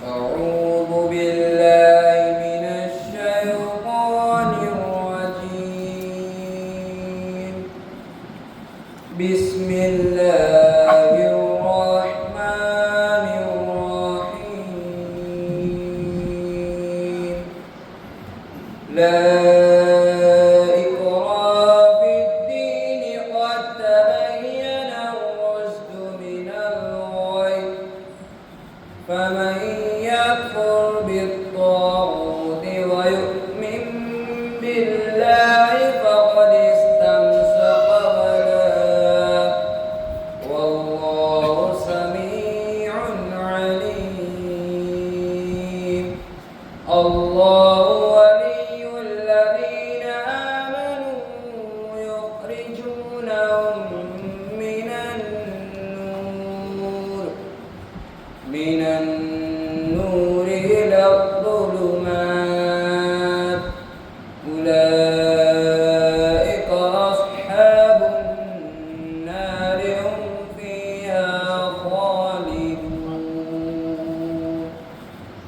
أعوذ بالله من الشيطان الرجيم. بسم الله الرحمن الرحيم. لا إكراه في الدين قد تبين الرشد من الغي فمن يكفر بالطاغوت ويؤمن بالله فقد استمسك بالعروة والله سميع عليم. الله ولي الذين آمنوا يخرجونهم من النور إلى الظلمات أولئك أصحاب النار هم فيها خالدون.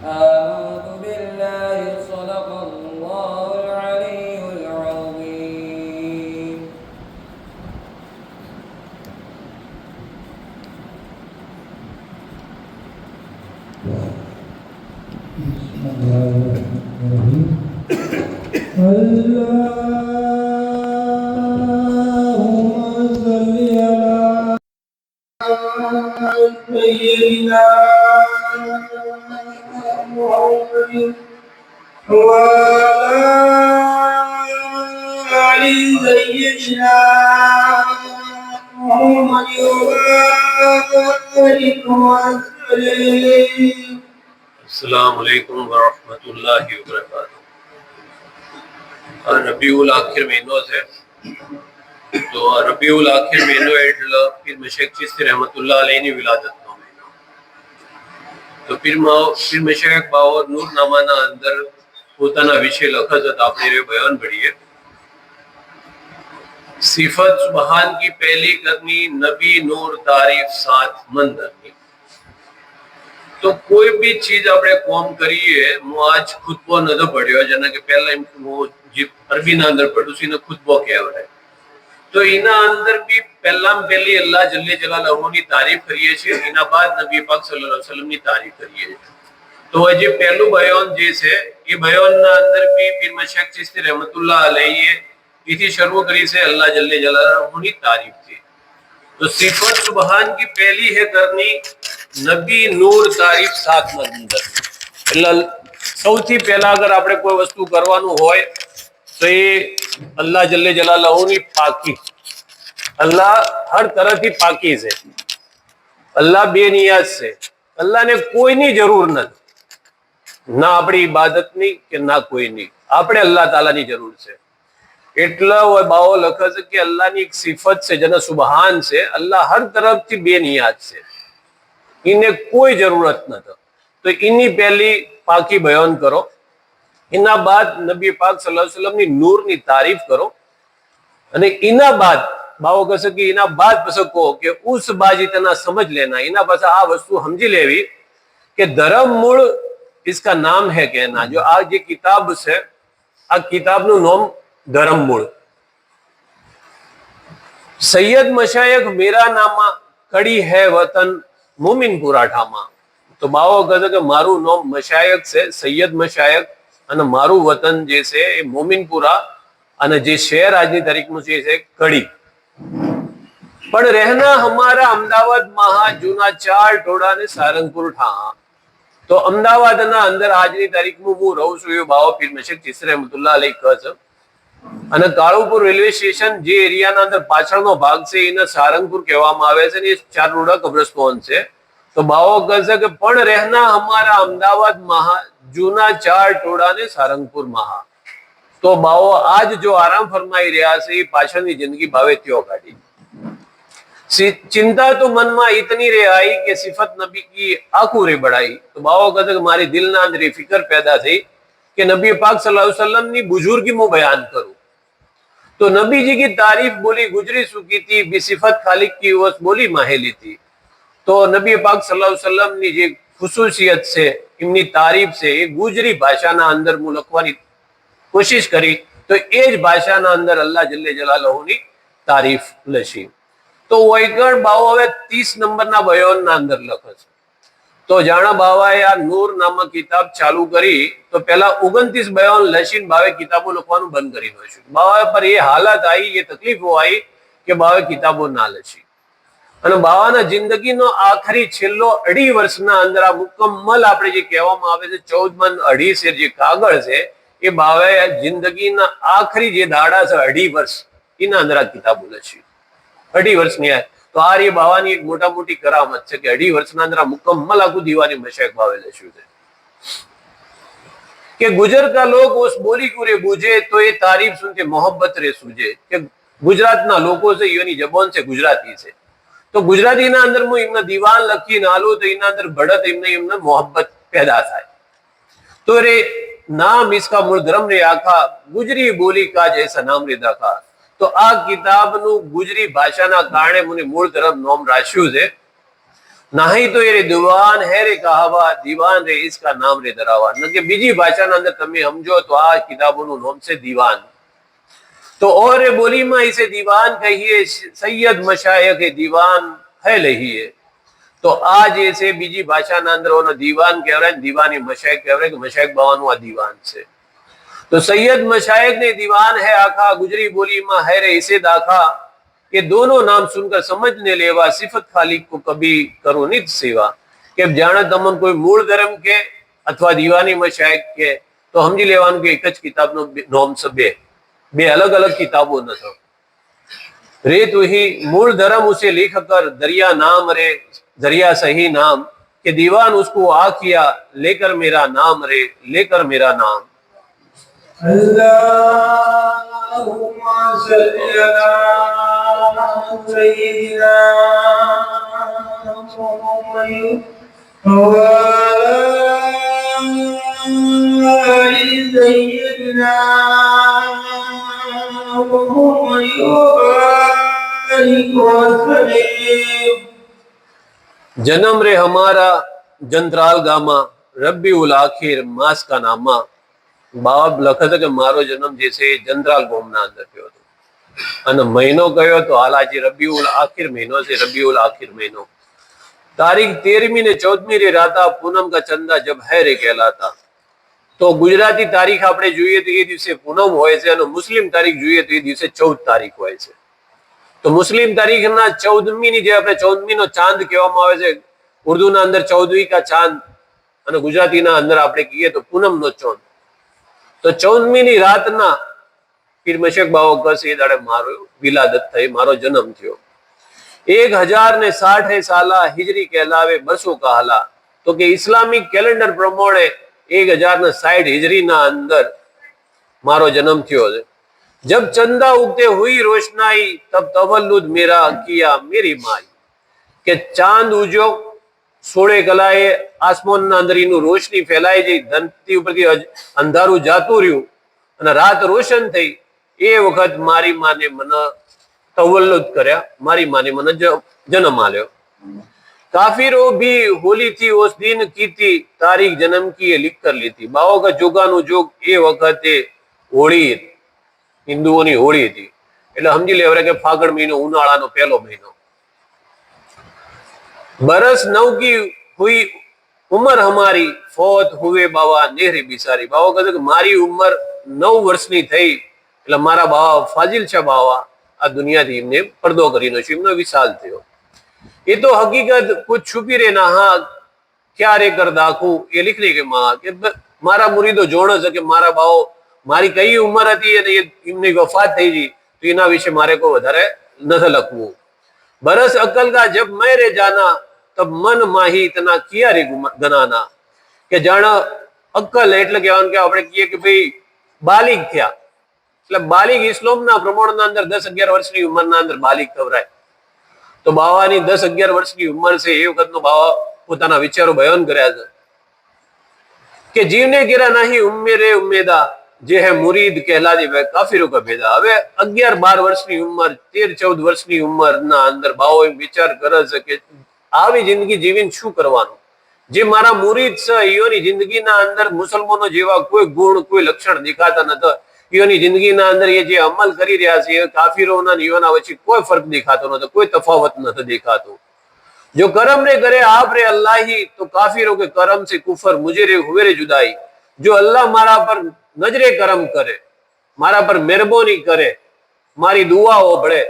آمنت بالله صدق الله العلي العظيم. اللهم صل على سيدنا محمد وعلى آل سيدنا محمد وبارك وسلم. अस्सलामु अलैकुम वरहमतुल्लाहि वबरकातुहू। रबीउल आखिर महीनो है तो रबीउल आखिर महीनो એટલે પીર મશેખ ચિશ્તી રહેમતુલ્લાહ અલૈહની વિલાદતનો મહિનો. તો પીર મશેખ બાવો નૂરનામાના અંદર પોતાના વિશે લખત હતા, આપણે એ બયાન પડીએ. સિફત સુબહાન की पहली करनी नबी नूर तारीफ साथ मंदरनी. तो कोई भी चीज આપણે કોમ કરીએ, હું આજ ખુતબો નતો પડ્યો જેના કે પહેલા હું જે અરબીના અંદર પડું છું એને ખુતબો કહેવાય. તો એના અંદર બી પહેલામાં પહેલી અલ્લાહ જલ્લે જલાલહુની તારીફ કરીએ છીએ, એના બાદ નબી પાક સલ્લલ્લાહુ અલૈહિ વસલ્લમની તારીફ કરીએ છીએ. તો જે પહેલું બયાન જે છે એ બયાનના અંદર બી પીર મશેખ ચિશ્તી રહેમતુલ્લાહ અલૈહી એથી શરૂ કરી છે અલ્લાહ જલ્લે જલાલહુની તારીફથી. तो सिफत सुबहान की पहली है करनी नबी नूर तारीफ साथ मंदर. એટલે સૌથી પહેલા અગર આપણે કોઈ વસ્તુ કરવાનું હોય તો એ અલ્લાહ જલ્લે જલાલહુની પાકી. અલ્લાહ હર તરફથી પાકી છે. અલ્લાહ બેનિયાઝ છે. અલ્લાહને કોઈની જરૂર નથી, ના આપણી ઇબાદતની કે ના કોઈની. આપણે અલ્લાહ તાલાની જરૂર છે. એટલા બાવો લખે છે કે અલ્લાહની એક સિફત છે જેને સુબહાન છે. અલ્લાહ હર તરફથી બેનિયાઝ છે, એને કોઈ જરૂરત નથી. તો એની પહેલી પાકી બયાન કરો. એના બાદ નબી પાક સલ્લલ્લાહુ અલૈહિ વસલ્લમની નૂરની તારીફ કરો. અને એના બાદ બાવો કહે કે એના બાદ પછી કહો કે ઉસ બાજી તેના સમજ લેના. એના પછી આ વસ્તુ સમજી લેવી કે ધર્મ મૂળ इसका नाम है कहना. जो આ જે કિતાબ છે આ કિતાબનું નામ ધર્મ મૂળ. સૈયદ મશાયખ મેરા નામા કડી હૈ વતન મોમિનપુરા ઠામા. તો બાવો કહે કે મારું નામ મશાયખ છે, સૈયદ મશાયખ, અને મારું વતન જે છે એ મોમિનપુરા, અને જે શહેર આજની તારીખનું છે કડી. પણ રહેના હમારા અમદાવાદ મહા જૂના 4 ટોળા ને સારંગપુર ઠા. તો અમદાવાદના અંદર આજની તારીખમાં હું રહું છું એ બાવો પીર મશેખ ચિશ્તી રહેમતુલ્લાહ અલૈહી કહે છે. અને કાળુપુર રેલવે સ્ટેશન જે એરિયાના અંદર પાછળનો ભાગ છે એને સારંગપુર કહેવામાં આવે છે, ને એ 4 રોડા કબ્રસ્તાન છે. તો બાવો કહે છે કે પણ રહેના હમારા અમદાવાદ મહા જૂના 4 ટોળા ને સારંગપુર મહા. તો બાવો આજ જો આરામ ફરમાઈ રહ્યા છે એ પાછળની જિંદગી ભાવે ત્યો કાઢી. चिंता तो मन में इतनी रे आई कि सिफत नबी की आंखों रे बढ़ाई. तो बाबा कहते कि मारी दिल ना अंदर फिक्र पैदा थी कि नबी पाक सल्लल्लाहु अलैहि वसल्लम ની बुजुर्गी में बयान करूं. तो नबी जी की तारीफ बोली गुजरी चुकी थी, बिसिफत खालिक की वस बोली माहेली थी. तो नबी पाक सल्लल्लाहु अलैहि वसल्लम ની જે ખુસુસિયત છે એમની તારીફ છે એ ગુજરી ભાષાના અંદર હું લખવાની કોશિશ કરી તો એ જ ભાષાના અંદર અલ્લાહ જલ્લે જલાલુની તારીફ લખી. તો વૈગણ બાવો હવે 30 નંબરના બયાનના અંદર લખે છે. તો જાણા બાવાએ આ નૂર નામક કિતાબ ચાલુ કરી તો પહેલા 29 બયાન લખીને બાવે કિતાબો લખવાનું બંધ કરી નાખ્યું. બાવા પર એ હાલત આવી, એ તકલીફો આવી કે બાવે કિતાબો ના લખી. અને બાવાના જિંદગીનો આખરી છેલ્લો 2.5 વર્ષના અંદર આ મુકમ્મલ આપણે જે કહેવામાં આવે છે 14 મન 2.5 શેર જે કાગળ છે એ બાવે જિંદગીના આખરી જે દાડા છે 2.5 વર્ષ એના અંદર આ કિતાબો લખી. 2.5 વર્ષની આ તો આ એ બાવાની એક મોટા મોટી કરામત છે કે 2.5 વર્ષના અંદર આ મુકમ્મલ આખું દીવાની મશાઈખ બાવે લખ્યું છે કે ગુજર કા લોગ ઉસ બોલી કુરે બુજે તો એ તારીફ સુનકે મોહબ્બત રે સૂજે. કે ગુજરાતના લોકો છે એની જબાન છે ગુજરાતી છે તો ગુજરાતીના અંદર હું એમના દીવાન લખીને આલું તો એના અંદર બઢત એમને મોહબ્બત પેદા થાય. તો રે નામ इसका મૂળ ધર્મ રે આખા ગુજરી બોલી કા જૈસા નામ રે દાખા. તો આ કિતાબનું ગુજરી ભાષાના કારણે મને મૂળ ધર્મ નામ રાખ્યું છે. નહીં તો એ રે દીવાન હે રે કહાવા દીવાન રે इसका નામ રે ધરાવા. ન કે બીજી ભાષાના અંદર તમે સમજો તો આ કિતાબોનું નામ છે દીવાન. तो और बोली में इसे दीवान कहिए सैयद मशायख दीवान है लहिए. तो आज ऐसे बीजी भाषा ना अंदर ओनो दीवान कहवाय, दीवानी मशायख कहवाय कि मशायख बावानु आ दीवान से. तो सैयद मशायख ने दीवान है आखा गुजरी बोली में है रे इसे दाखा. ये दोनों नाम सुनकर समझने लेवा सिफत खालिक को कभी करो नित सेवा. કે જાણે તમને કોઈ મૂળ ધર્મ કે અથવા દીવાની મશાયખ કે તો સમજી લેવાનું કે એક જ કિતાબનો નામ છે બે अलग अलग किताबों न था. रे तू ही मूल धर्म उसे लिख कर दरिया नाम रे दरिया सही नाम के दीवान उसको आ किया लेकर मेरा नाम रे लेकर मेरा नाम. अल्लाहुम्मा सल्ली अला सय्यिदिना मुहम्मद व आलि सय्यिदिना जन्म रे हमारा जंत्राल गामा रब्बी उल आखिर मास का नामा. બાપ લખે છે કે મારો જન્મ જે છે એ જંત્રાલ ગામના અંદર થયો હતો અને મહિનો કયો તો હાલ આજે રબીઉલ આખિર મહિનો છે. રબીઉલ આખિર મહિનો તારીખ 13મી ને 14મી રે રાતા પૂનમ કા ચંદા જબ હૈ રે કહેલાતા. તો ગુજરાતી તારીખ આપણે જોઈએ તો એ દિવસે પૂનમ હોય છે અને મુસ્લિમ તારીખ જોઈએ તો એ દિવસે 14 તારીખ હોય છે. તો મુસ્લિમ તારીખના 14મી ની જે આપણે 14મી નો ચાંદ કહેવામાં આવે છે, ઉર્દુના અંદર 14વી કા ચાંદ અને ગુજરાતીના અંદર આપણે કહીએ તો પૂનમ નો ચાંદ. તો 14મી ની રાતના પીર મશક બાવો કસ એ દાડે મારો વિલાદત થઈ, મારો જન્મ થયો. 1060 સાલા હિજરી કહેલાવે બસો કહાલા. તો કે ઇસ્લામિક કેલેન્ડર પ્રમાણે 1060 હિજરી ના અંદર મારો જન્મ થયો છે. जब चंदा उगते हुई रोशनाई तब तवल्लुद मेरा किया मेरी माई. કે ચાંદ ઉજ્યો 16 કલાએ આસમાનના અંદર એનું રોશની ફેલાઈ જઈ, ધરતી ઉપરથી અંધારું જાતું રહ્યું અને રાત રોશન થઈ. એ વખત મારી માને મને તવલ્લુદ કર્યા, મારી માને મને જન્મ આલ્યો. काफिरों भी होली थी उस दिन की थी तारीख जन्म की ये लिख कर ली थी. बाओ का जोगानु जोग એ વખતે હોળી, હિન્દુઓની હોળી હતી. એટલે સમજી લેવાય કે ફાગણ મહિનો ઉનાળાનો પહેલો મહિનો. बरस 9 की हुई उम्र हमारी फौत हुए बाबा नेहरी बिसारी. बाबा कहते कि मारी उम्र 9 વર્ષની થઈ એટલે મારા બાવા ફાજિલ શાહ બાવા આ દુનિયાથી એમને પડદો કરીને છે, એમનો વિશાલ થયો. ये तो हकीकत कुछ छुपी रे ना हाँ क्या रे कर दाखू. ये लिखने के माँ के मारा मुरीदो जोड़ो છે કે મારા બાવો મારી કઈ ઉંમર હતી અને એમની વફાત થઈ ગઈ તો એના વિશે મારે કોઈ વધારે નથી લખવું. बरस अकल का जब मैं रे जाना तब मन माही इतना किया रे गनाना. કે જાણ અક્કલ એટલે કહેવાનું કે આપણે કહીએ કે ભાઈ બાલિગ થયા એટલે બાલિગ ઇસ્લામના પ્રમાણના અંદર 10-11 વર્ષની ઉંમરના અંદર બાલિગ કવરાય. તો બાવાની 10-11 વર્ષની ઉંમર છે એ વખતનો બાવા પોતાના વિચારો બયાન કર્યા છે કે જીવને ગીરા નહીં ઉમ્મેરે ઉમ્મેદા જે હે મુરીદ કહેલા દે વે કાફિરો કા ભેદા. હવે 11-12 વર્ષની ઉંમર, 13-14 વર્ષની ઉંમરના અંદર બાવો વિચાર કરે છે કે આવી જિંદગી જીવીને શું કરવાનું, જે મારા મુરીદ છે એઓની જિંદગીના અંદર મુસલમાનો જેવા કોઈ ગુણ કોઈ લક્ષણ દેખાતા નતા. એઓની જિંદગીના અંદર એ જે અમલ કરી રહ્યા છે એ કાફીરોના અને એઓના વચ્ચે કોઈ ફર્ક દેખાતો નતો, કોઈ તફાવત નતો દેખાતો. जो करम ने करे आप रे अल्लाह ही, तो काफिरों के करम से कुफर मुझे रे हुए रे जुदाई. जो अल्लाह मारा पर नजरे करम करे, मारा पर मेहरबानी करे, मारी दुआ ओबड़े,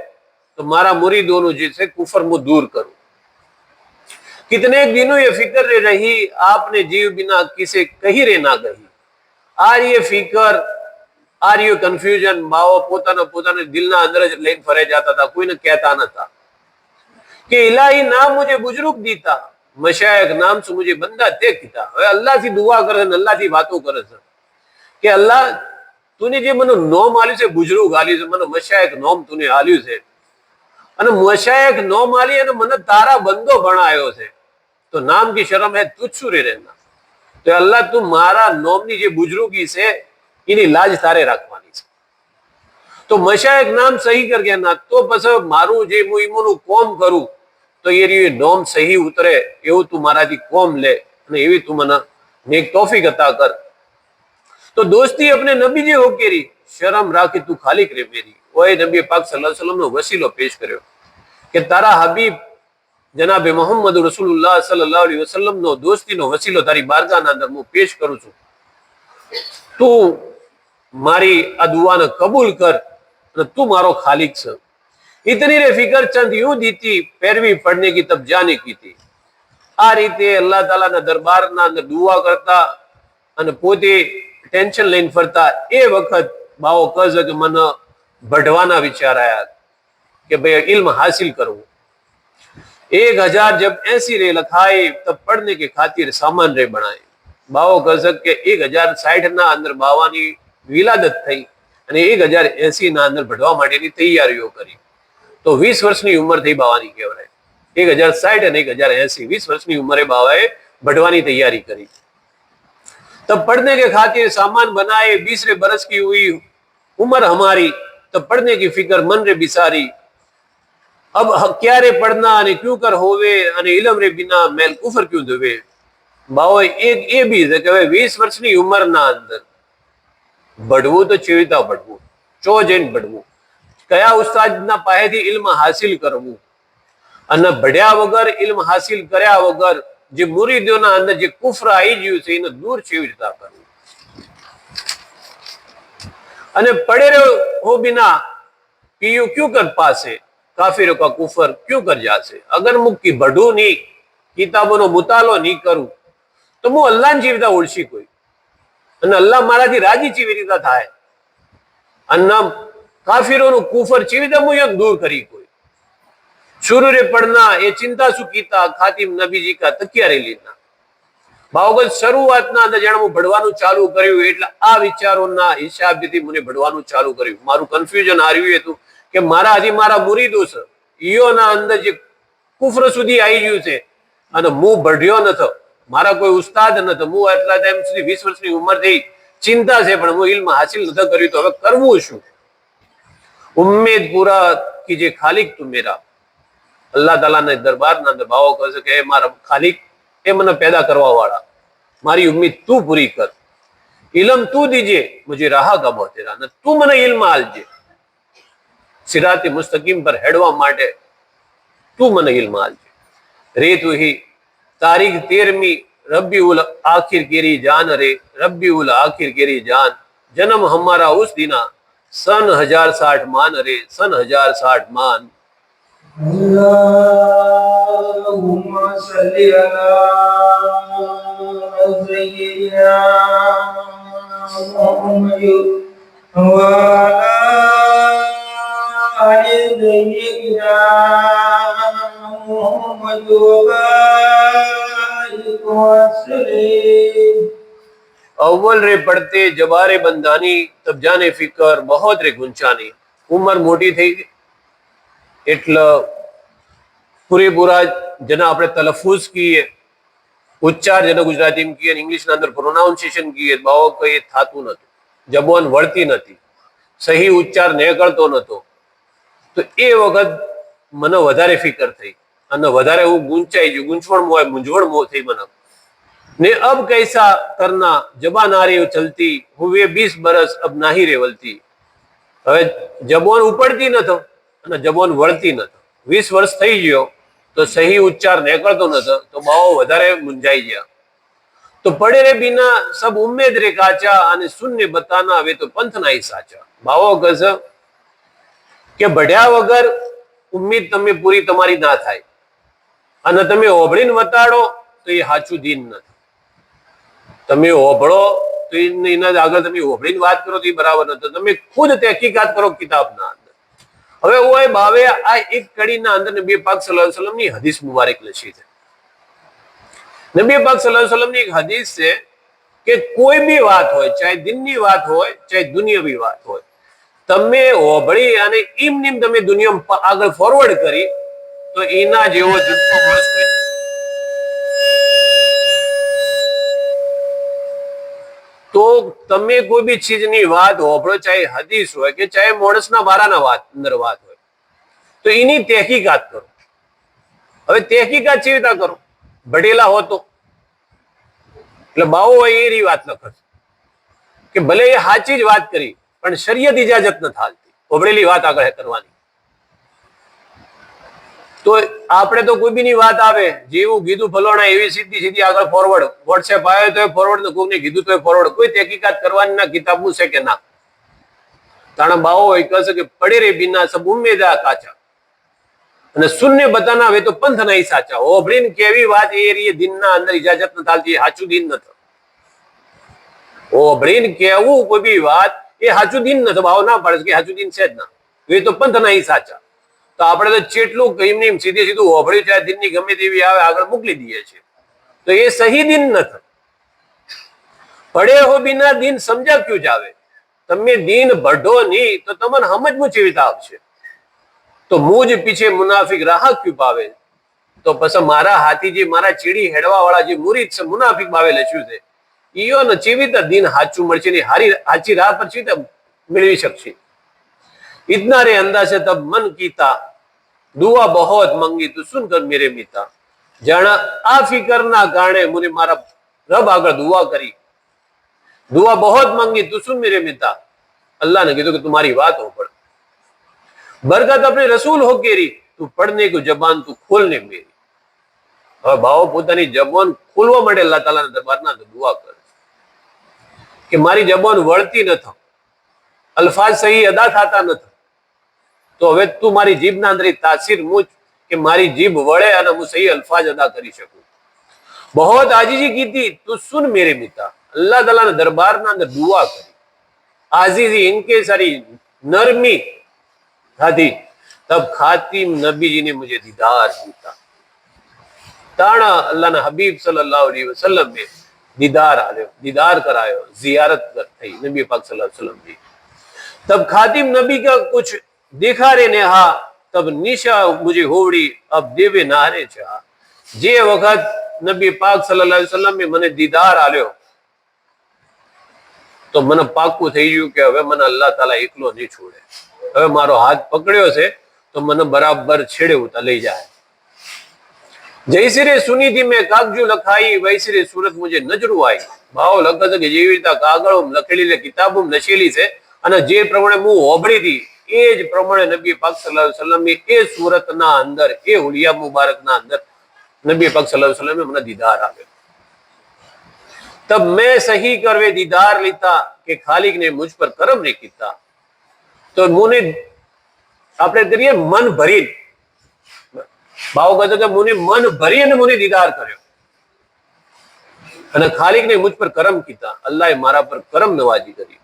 तो मारा मुरीदों जिसे कुफर मु दूर करूं. कितने दिनों ये फिक्र रे रही, आपने जीव बिना किसे कही रे ना गही. आ ये फिक्र, आ ये कन्फ्यूजन माओ पोताना दिलना अंदर ज लઈને ફરે જાતા હતા, કોઈને કહેતા નતા કે इलाही नाम मुझे बुजुर्ग दीता, मशायख नाम से मुझे बंदा ते कीता. હવે અલ્લાહ થી દુઆ કરે છે, અલ્લાહ થી વાતો કરે છે કે અલ્લાહ તુને જે મને નોમ આલ્યું છે, બુजुर्ग આલ્યું છે, મને મશાયખ નોમ તુને આલ્યું છે, અને મશાયખ નોમ આલી અને મને તારા બંદો બનાવ્યો છે, તો નામ की शर्म है तुझ सुरे रहना. તો અલ્લાહ તું મારા નોમની જે બુजुर्गी છે એની લાજ તારે રાખવાની છે. તો મશાયખ નામ સહી કર ગયા ના, તો પછી મારું જે હું ઈમોનું કોમ કરું તો એ નોમ સહી ઉતરે એવું તું મારાથી કોમ લે, અને એવી તું મને નેક તૌફીક અતા કર. તો દોસ્તી अपने नबी जे हो केरी, शर्म રાખી તું ખાલિક રે મેરી. ઓય નબી પાક સલ્લલ્લાહુ અલૈહિ વસલ્લમ નો વસીલો પેશ કર્યો કે તારા હબીબ જનાબ મોહમ્મદ રસૂલુલ્લાહ સલ્લલ્લાહુ અલૈહિ વસલ્લમ નો દોસ્તીનો વસીલો તારી બારગાહના અંદર હું પેશ કરું છું. તું મારી આ દુઆને કબૂલ કર, तू मारो खालिक से. इतनी रे फिकर चंद यूं दी थी, पैरवी पढ़ने की तब जाने की थी. आ रीते अल्लाह ताला ना दरबार ना अंदर दुआ करता અને પોતે ટેન્શન લઈને ફરતા. એ વખત બાવો કઝ કે મને बढ़वाना विचार आया कि भाई इल्म हासिल करूं. 1000 जब ऐसी रे लखाए तब पढ़ने के खातिर सामान रे बनाए. बाવો કઝ કે 1060 ના અંદર બાવાની વિલાદત થઈ અને 1080 ના અંદર ભણવા માટેની તૈયારીઓ કરી. તો 20 વર્ષની ઉંમર થઈ બાવાની કહેવાય. 1060 અને 1080 20 વર્ષની ઉંમરે બાવાએ ભણવાની તૈયારી કરી. तब पढ़ने के खातिर सामान बनाए, 20 बरस की हुई उम्र हमारी, तब पढ़ने की फिक्र मन रे बिसारी. अब क्या रे पढ़ना અને क्यों कर होवे, અને इल्म रे बिना मैल कुफर क्यों देवे. બાવો એક એ બી છે કે 20 વર્ષની ઉંમરના અંદર ભણવું તો ચેવીતા ભણવું, ચો જઈને ભણવું, કયા ઉસ્તાદના પાસેથી ઇલ્મ હાસિલ કરવું, અને ભણ્યા વગર ઇલ્મ હાસિલ કર્યા વગર જે મુરીદોના અંદર જે કુફર આવી ગયું છે એને દૂર કેવી રીતે કરવું. અને પડે હો બિના પીયું ક્यों कर पासे, काफिरों का कुफर क्यों कर जासे. अगर मुक्की बढ़ू नहीं, किताबों નો મુતાલો નહીં કરું, તો હું અલ્લાહને જીવતા ઓળખી કોઈ, અને અલ્લાહ મારાથી રાજી કેવી રીતે થાય, અને કાફિરોનું કુફર કેવી રીતે હું દૂર કરી કોઈ. शुरू रे पढ़ना ये चिंता सु कीता, खातिम नबी जी का तकिया रे लेना. ભાવગત શરૂઆતના અંદર જાણે હું ભણવાનું ચાલુ કર્યું એટલે આ વિચારોના હિસાબથી મને ભણવાનું ચાલુ કર્યું. મારું કન્ફ્યુઝન આવ્યું હતું કે મારા હજી મારા મુરીદો છે ઈયોના અંદર જે કુફર સુધી આવી ગયું છે, અને હું ભણ્યો નતો, મારા કોઈ ઉસ્તાદ નતો, હું એટલા ટાઈમ સુધી 20 વર્ષની ઉંમર થઈ, ચિંતા છે પણ હું ઇલ્મ હાસિલ નતો કર્યું, તો હવે કરવું શું. ઉમ્મીદ પૂરા કીજે ખાલિક તું મેરા. અલ્લાહ તાલાના દરબારના અંદર ભાવો કહે કે મારા ખાલિક, એ મને પેદા કરવા વાળા, મારી ઉમ્મીદ તું પૂરી કર. ઇલ્મ તું દીજે મુझे રાહ ગમો તેરા, ને તું મને ઇલ્મ આલજે. સિરાતે મુસ્તકીમ પર હેડવા માટે તું મને ઇલ્મ આલજે. રે તું હી તારીખ 13મી રબીઉલ આખિર કેરી જાન, રે રબીઉલ આખિર કેરી જાન, જન્મ હમારા ઉસ દિના सन 1060 मान, रे सन 1060 मान. اللهم صل على سيدنا محمد وعلى آل سيدنا محمد وبارك وسلم. अव्वल रे पढ़ते जबारे बंदानी, तब जाने फिकर बहुत रे गुंचानी. उम्र मोटी થઈ ગઈ એટલે પૂરેપૂરા જેના આપણે તલફુઝ કીએ, ઉચ્ચાર જેને ગુજરાતીમાં કીએ, ઇંગ્લિશના અંદર પ્રોનાઉન્સિએશન કીએ, બાવો કઈ થાતું નતું, જબાન વળતી નથી, સહી ઉચ્ચાર નીકળતો નતો. તો એ વખત મને વધારે ફિકર થઈ અને વધારે હું ગુંચાઈ ગયું, મૂંઝવણ થઈ મને ने अब कैसा करना जबान आ रही चलती हुए 20 बरस अब नाही रेवलती। હવે જબાન ઉપડતી નતો અને જબાન વળતી નતો। 20 વર્ષ થઈ ગયો તો સહી ઉચ્ચાર નીકળતો નતો તો બાવો વધારે મૂંઝાઈ ગયા। તો પડે રે बिना सब उम्मीद रे काचा અને શૂન્ય બતાના હવે તો પંથ નાઈ સાચા। બાવો કહે કે ભડ્યા વગર ઉમ્મીદ તમે પૂરી તમારી ના થાય અને તમે ઓભળીને વતાડો તો એ સાચું દીન નથી। તમે ઓભળો તો એના આગળ તમે ઓભળીને વાત કરો તો એ બરાબર નથી। તમે ખુદ તહેકીકાત કરો કિતાબના અંદર। હવે ઓય ભાવે આ એક કડીના અંદર નબી પાક સલ્લલ્લાહુ અલૈહિ વસલ્લમની હદીસ મુબારક લખી છે। નબી પાક સલ્લલ્લાહુ અલૈહિ વસલ્લમની એક હદીસ છે કે કોઈ બી વાત હોય, ચાહે દિનની વાત હોય ચાહે દુનિયાવી વાત હોય, તમે ઓભળી અને ઈમ નીમ તમે દુનિયા આગળ ફોરવર્ડ કરી તો એના જેવો જુઠ્ઠો માણસ કોઈ નથી। તો તમે કોઈ બી ચીજની વાત ઓભળો, ચાહે હદીસ હોય કે ચાહે માણસના બારાના વાત અંદર વાત હોય, તો એની તહેકીકાત કરો। હવે તહેકીકાત કેવી રીતે કરો? ભણેલા હો તો એટલે બાવો હોય એ વાત લખે કે ભલે એ સાચી જ વાત કરી પણ શરીયત ઇજાજત ન થાલતી ઓભળેલી વાત આગળ કરવાની। તો આપણે તો કોઈ બીની વાત આવે જેવું કીધું ફલોણા એવી સીધી સીધી આગળ ફોરવર્ડ, વોટ્સએપ આવ્યો તો ફોરવર્ડ, કોઈને કીધું તો ફોરવર્ડ, કોઈ તહેકીકાત કરવાની ના કિતાબનું છે કે ના। તાણા બાવો હોય કહે કે પડે રે बिना सब उम्मीद काचा અને શૂન્ય બતાના હવે તો પંથ નહીં સાચા। ઓભળીને કેવી વાત એ રીએ દિનના અંદર ઇજાજત ન થાલતી, એ સાચું દિન નથી। ઓભળીને કેવું કોઈ બી વાત એ સાચું દિન નથી। ભાવ ના પાડે કે સાચું દિન છે જ ના, એ તો પંથ નહીં સાચા। તો આપણે તો જેટલું કહીને સીધે સીધું ઓભળ્યું છે દિનની ગમે તેવી આવે આગળ મોકલી દઈએ છીએ, તો એ સહી દિન નથી। પડે હો बिना દિન સમજા ક્યું જાવે? તમે દિન ભઢો નહીં તો તમને સમજવું કેવી રીતે આવશે? તો મુજ પીછે મુનાફિક રાહ ક્યું પાવે? તો પછી મારા હાથીજી, મારા ચીડી હેડવા વાળા જે મુરીદ છે, મુનાફિક ભાવે લખ્યું છે, ઈયો ને ચેવીતા દિન હાચું મળશે ને હાચી રાહ પર ચેવીતા મેળવી શકશે। इतना रे अंदाज से तब मन कीता दुआ बहुत मंगी तू सुनकर मेरे मीता। जाना आ फिकर ना कारणे मुझे मारा रब आगर दुआ करी, दुआ बहुत मंगी तू सुन मेरे मीता। अल्लाह ने कहा कि तुम्हारी बात हो पड़, बरकत अपने रसूल हो केरी, तू पढ़ने को जबान तू खोलने मेरी। હવે ભાવો પોતાની જબાન ખોલવા માટે અલ્લાહ તાલાના દરબારના દુઆ કરે કે મારી જબાન વળતી નથી, અલ્ફાઝ સહી અદા થતા નથી, તો હવે તું મારી જીભના અંદર તાસીર મૂક કે મારી જીભ વળે અને હું સહી અલ્ફાઝ અદા કરી શકું। बहुत आजीजी की थी तू सुन मेरे मिता। अल्लाह ताला ने दरबाરના અંદર દુઆ કરી, आजीजी इनके सारी नरमी थी। तब खातिम नबी जी ने मुझे दीदार दिया। ताना अल्लाह ने हबीब सल्लल्लाहु अलैहि वसल्लम ने दीदार आयो, दीदार करायो, जियारत कर थई नबी पाक सल्लल्लाहु अलैहि वसल्लम की। तब खातिम नबी का कुछ देखा रे ने हा, तब निशा मुझे होवड़ी अब देवे नारे छा। जे वखत नबी पाक सल्लल्लाहु अलैहि वसल्लम में मने दीदार आल्यो तो મને પાક્કું થઈ ગયું કે હવે મને અલ્લાહ તાલા એકલો નહીં છોડે। હવે મારો હાથ પકડ્યો છે તો મને બરાબર છેડે ઉતા લઈ જાય। जैसी रे सुनी थी मैं कागजू लखाई वैसी रे सूरत मुझे नजरू आई। भाव लखे છે કે જેવી રીતે કાગળો લખેલી કિતાબો લખેલી છે અને જે પ્રમાણે હું ઓભળી હતી એ જ પ્રમાણે નબી પાક સલ્લલ્લાહુ અલૈહિ વસલ્લમ ની એ સુરતના અંદર એ હુલિયા મુબારકના અંદર नबी पाक सल्लल्लाहु अलैहि वसल्लम में મને दीदार आवे। तब मैं सही करवे दीदार लेता कि खालिक ने मुझ पर करम नहीं कीता। तो मुने આપણે કરીએ મન ભરી, ભાવ કહે કે મુને મન ભરી અને મુને દીદાર કર્યો અને ખાલિક ने मुझ पर करम कीता, अल्लाह मारा पर करम नवाजी करी।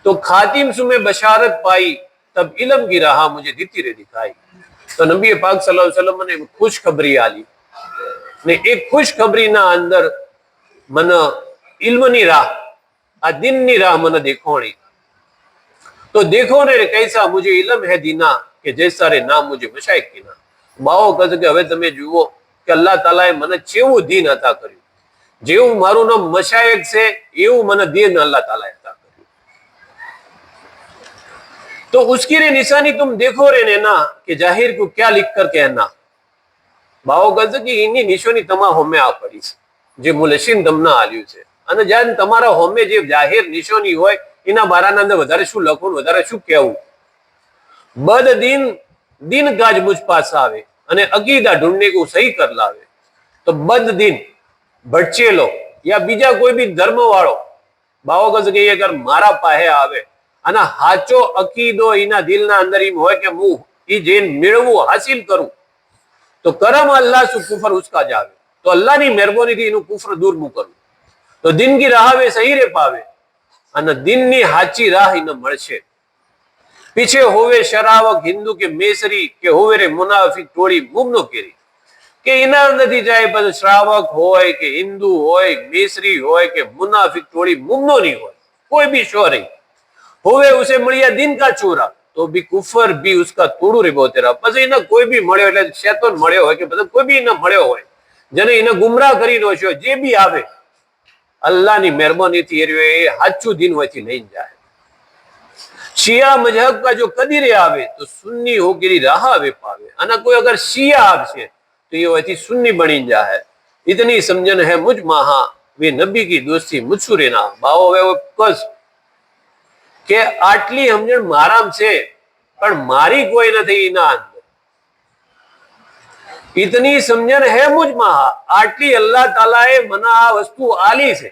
तो खातिम सुमे बशारत पाई तब इल्म की राह मुझे दीती रे दिखाई। तो नबी पाक सल्लल्लाहु अलैहि वसल्लम ने खुशखबरी आली ने एक खुशखबरीना अंदर मन इल्मनी राह, आ दिननी राह मन देखोणी। तो देखो रे कैसा मुझे इल्म है दीना કે જૈસા રે નામ મુજે મશાઈખ કીના। બાવો કહે કે હવે તમે જુઓ કે અલ્લાહ તાલાએ મને કેવું દીન અતા કર્યું, જેવું મારું નામ મશાઈખ છે એવું મને દીન અલ્લાહ તાલાએ અતા કર્યું। तो उसकी रे निशानी तुम देखो रे ने ना कि जाहिर को क्या लिख कर कहना। बाવો કહે કે એની નિશાની તમા હોમે આ પડી છે, જે મુલસીન તમને આલ્યું છે. અને જ્યારે તમારા હોમે જે જાહેર નિશાની હોય એના બારાના અંદર વધારે શું લખવું, વધારે શું કહેવું. બદ દિન કાજ મુझ પાસ આવે અને અકીદા ઢૂંढने को सही कर लावे. તો બદ દિન ભટચેલો યા બીજા કોઈ બી ધર્મ વાળો બાવો કહે કે અગર મારા પાસે આવે અને હાચો અકીદો એના દિલના અંદર એમ હોય કે હું એ જે મેળવું હાસિલ કરું તો કરમ અલ્લાહ સુ કુફર ઉસકા જાવે. તો અલ્લાહની મહેરબાનીથી એનું કુફર દૂર હું કરું તો દિન કી રાહ વે સહી રે પાવે અને દિનની હાચી રાહ એને મળશે. પીછે હોવે શરાવક હિન્દુ કે મેસરી કે હોવે રે મુનાફિક ટોળી ગુમનો કેરી કે એના અંદરથી જાય પછી શ્રાવક હોય કે હિન્દુ હોય, મેસરી હોય કે મુનાફિક ટોળી મુમનો નહીં હોય, કોઈ બી શોરી હોવે ઉસે મળ્યા દિન કા ચોરા તો બી કુફર બી ઉસકા તોડું રે બોતેરા. પછી એને કોઈ બી મળ્યો એટલે શેતોન મળ્યો હોય કે પછી કોઈ બી એને મળ્યો હોય જેને એને ગુમરાહ કરી નો છે, જે બી આવે અલ્લાહની મહેરબાનીથી એ સાચું દિન હોયથી લઈને જાય. શિયા મજહબ કા જો કદીરે આવે તો સુન્ની હોગીરી રાહ આવે પાવે. અને કોઈ અગર શિયા આવશે તો એ હોયથી સુન્ની બની જાય. ઇતની સમજન હે મુझ મહા વે નબી કી દોસ્તી મુझસુરે ના. બાવો હવે કસ કે આટલી સમજણ મારામ છે પણ મારી કોઈ નથી એના અંદર. ઇતની સમજણ હે મુझ મહા, આટલી અલ્લાહ તાલાએ મને આ વસ્તુ આલી છે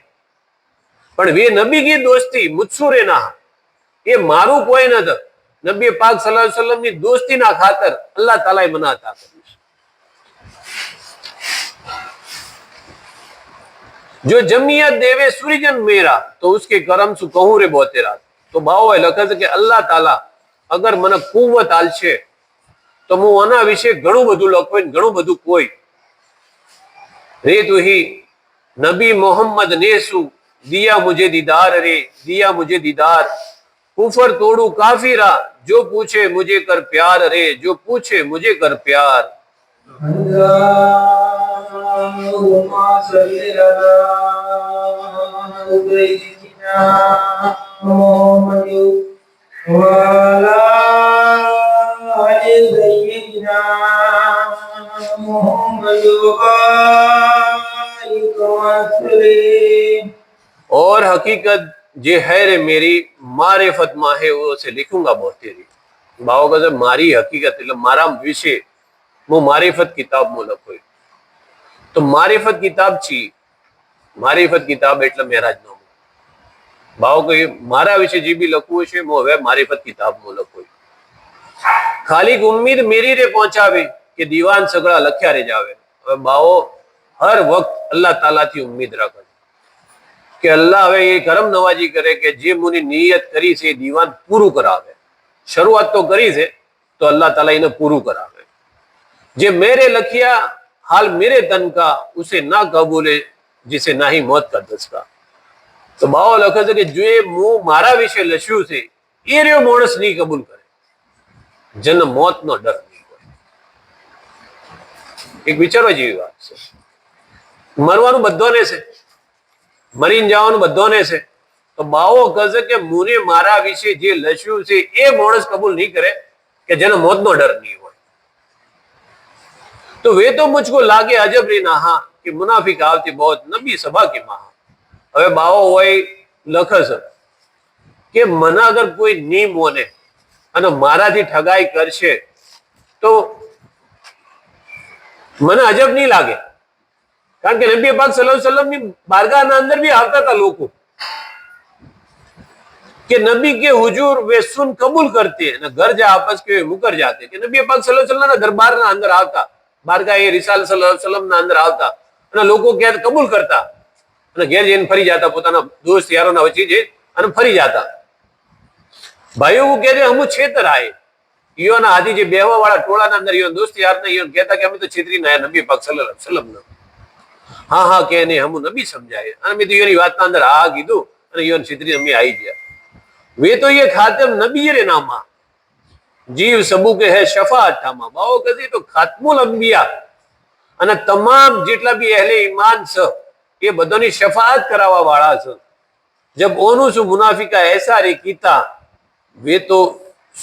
પણ વે નબી કી દોસ્તી મુझસુરે ના, એ મારું કોઈ નથી. નબી પાક સલ્લલ્લાહુ અલૈહિ વસલ્લમ ની દોસ્તીના ખાતર અલ્લાહ તાલાએ મને અતા કર્યું છે. જો જમિયત દેવે સૂરજન મેરા તો ઉસકે કરમ સુ કહું રે બોતેરા. તો બાવો લખે છે કે અલ્લાહ તાલા અગર મને કુવત આલશે તો હું આના વિશે ઘણું બધું લખું, ઘણું બધું કોઈ રે તુહી નબી મોહમ્મદ ને શું દિયા મુझे दीदार रे दिया मुझे दीदार. कुफर तोड़ू काफिरा जो पूछे मुझे कर प्यार रे जो पूछे मुझे कर प्यार. Allahumma salli ala sayyidina Muhammad wa ala ali sayyidina Muhammad wa barik wa sallim. और हकीकत जे है रे मेरी मारिफत માં है वो से लिखूंगा बहुत तेरी. બાવો કહે મારી હકીકત એટલે મારા વિશે હું મારિફત કિતાબમાં લખું. તો મારિફત કિતાબ છે, મારિફત કિતાબ એટલે મેરાજનામું. બાવો કહે મારા વિશે જે બી લખવું છે હું હવે મારિફત કિતાબમાં લખું. ખાલી ઉમ્મીદ મેરી રે પહોંચાવે કે દીવાન સગળા લખ્યા રે જાવે. હવે બાવો હર વખત અલ્લાહ તાલાથી ઉમ્મીદ રાખે કે અલ્લાહ હવે એ કરમ નવાજી કરે કે જે મુની નિયત કરી છે એ દીવાન પૂરું કરાવે. શરૂઆત તો કરી છે તો અલ્લાહ તાલા એને પૂરું કરાવે. જે મેરે લખ્યા હાલ મેરે તન કા ઉસે ના કબૂલે जिसे ना ही मौत का दस्का. તો બાવો લખે છે કે જે હું મારા વિશે લખ્યું છે એ રહ્યો માણસ નહીં કબૂલ કરે જેને મોતનો ડર નહીં હોય. એક વિચારવા જેવી વાત છે. મરવાનું બધાને છે, મરીને જવાનું બધાને છે. તો બાવો કહે છે કે મુને મારા વિશે જે લખ્યું છે એ માણસ કબૂલ નહીં કરે કે જેને મોતનો ડર નહીં હોય. तो वे तो मुझको लागे अजब रे नहा कि मुनाफिक आवती बहुत नबी सभा की महा. હવે બાવો હોય લખે છે કે મને અગર કોઈ ની મોને અને મારાથી ઠગાઈ કરશે તો મને અજબ નહીં લાગે. કારણ કે નબી પાક સલ્લલ્લાહુ અલૈહિ વસલ્લમ ની બારગાહના અંદર भी આવતા હતા લોકો કે નબી के हुजूर वे सुन कबूल करते અને घर जा आपस के मुकर जाते. કે નબી પાક સલ્લલ્લાહુ અલૈહિ વસલ્લમ ના દરબારના અંદર આવતા, બારગાહ એ રિસાલ સલ્લલ્લાહુ અલૈહિ વસલ્લમ ના અંદર આવતા અને લોકો કે કબૂલ કરતા અને ઘેર જઈને ફરી જતા, પોતાના દોસ્ત યારોના વચ્ચે જઈ અને ફરી જતા. ભાઈઓ કહે છે હમ છેતર આए. ઈયોના આદિ જે બેહવા વાળા ટોળાના અંદર ઈયો દોસ્ત યારને ઈયો કહેતા કે અમે તો છેતરીને આયા નબી પાક સલ્લલ્લાહુ અલૈહિ વસલ્લમ ને. હા હા કે નહીં હમ નબી સમજાય અને મેં તો ઈયોની વાતના અંદર હા કીધું અને ઈયોને છેતરી અમે આવી ગયા. वे तो ये खातिम नबी रे नामा जीव सबू के है शफाअत थामा. बाओ કહે તો ખાતમુલ અંબિયા અને તમામ જેટલા બી અહેલે ઈમાન છે એ બધાની શફાઅત કરાવવા વાળા છે. જબ ઓનું સુ મુનાફિકા એસા રે કીતા વે તો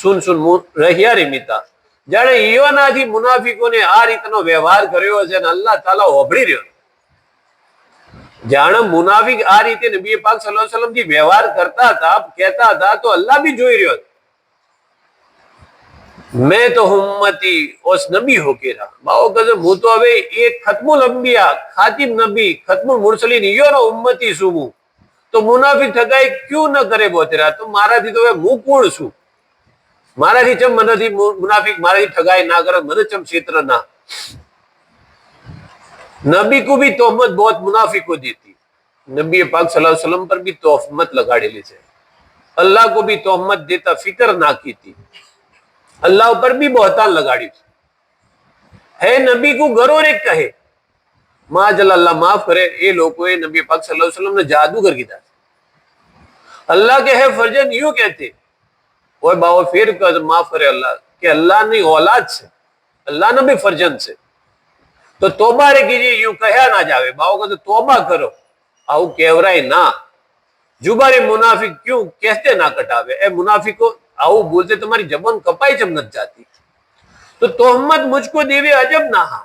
સુન સુન રહ્યા રે મિતા. જાણે ઈયોનાથી મુનાફિકોને આ રીતનો વ્યવહાર કર્યો છે અને અલ્લાહ તાલા ઓભળી રહ્યો. જાણે મુનાફિક આ રીતે નબી પાક સલ્લલ્લાહુ અલૈહિ વસલ્લમ થી વ્યવહાર કરતા હતા, કહેતા હતા, તો અલ્લાહ भी જોઈ રહ્યો હતો. मैं तो उम्मती उस नबी होके रहा बाओ गजब હું તો હવે એક ખતમુલ અંબિયા ખાતિમ નબી ખતમુલ મુરસલીન યો ઉમ્મતી છું. તો મુનાફિક ઠગાઈ ક્યું ન કરે બોતેરા? તો મારાથી તો હવે હું કોણ છું? મારાથી ચમ મનથી मुनाफिक મારાથી ઠગાઈ ના કરે, મને ચમ ક્ષેત્ર ના. नबी को भी तोहमत बहुत मुनाफिक को दी थी. नबी पाक सल्लल्लाहु अलैहि वसल्लम पर भी तोहमत लगाड़ेली है. अल्लाह को भी तोहमत देता फिक्र ना की थी. अल्लाह पर भी बहुतान लगाड़ी है. नबी को गरोर एक कहे माजल अल्लाह माफ करे ये लोगों ने नबी पाक सल्लल्लाहु अलैहि वसल्लम ने जादूगर कीधा. अल्लाह के है फर्जन यूं कहते और बाबा फिर कर माफ करे अल्लाह के अल्लाह ने औलाद से, अल्लाह ने भी फर्जन से. तो तोबा रे कीजिए, यूं कहा ना जावे. बाबा कहते तोबा करो, आऊ कहवराय ना. जुबारे मुनाफिक क्यों कहते ना कटावे. ए मुनाफिको आऊ बोलते तुम्हारी जबान कपाई चम नत जाती. तो तोहमत मुझको देवे अजब ना. हा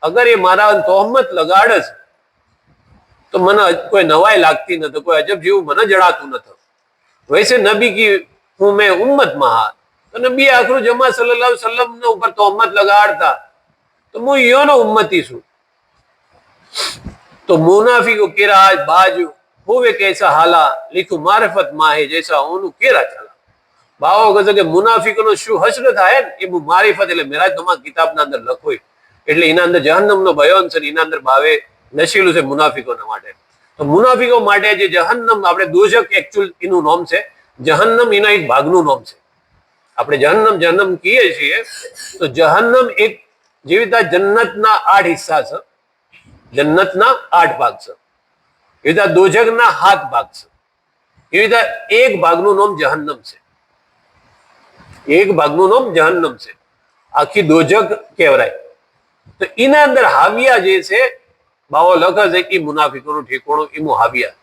अगर ये मारा तोहमत लगाड़स तो मन कोई नवाई लागती न तो कोई अजब जीव मन जड़ातु न था. वैसे नबी की हूं मैं उम्मत महा. तो नबी आखिर जमा सल्लल्लाहु अलैहि वसल्लम ने ऊपर तोहमत लगाड़ता तो मु यो न उम्मती छू. तो मुनाफिको केरा आज बाजू होवे कैसा हाला लिखू मारिफत माहे जैसा ओनु केरा चला. बाओ गजे के मुनाफिको नो शू हसरत है ए मारिफत એટલે મેરા તમા કિતાબના અંદર લખોય એટલે એના અંદર જહન્નમનો બયાન છે. એના અંદર ભાવે નશીલું છે મુનાફિકોના માટે. તો મુનાફિકો માટે જે જહન્નમ આપણે દોઝક એક્ચ્યુઅલ એનું નામ છે. જહન્નમ એના એક ભાગનું નામ છે. આપણે જહન્નમ કહીએ છીએ તો જહન્નમ એક જેવી રીતે જન્નતના 8 હિસ્સા છે, જન્નતના 8 ભાગ છે, એવી રીતે દોઝકના 7 ભાગ છે. એવી રીતે એક ભાગનું નામ જહન્નમ છે. એક ભાગનું નામ જહન્નમ છે. આખી દોઝક કહેવાય. તો એના અંદર હાવિયા જે છે બાવો લખે છે કે મુનાફિકોનું ઠેકોણું એનું હાવિયા.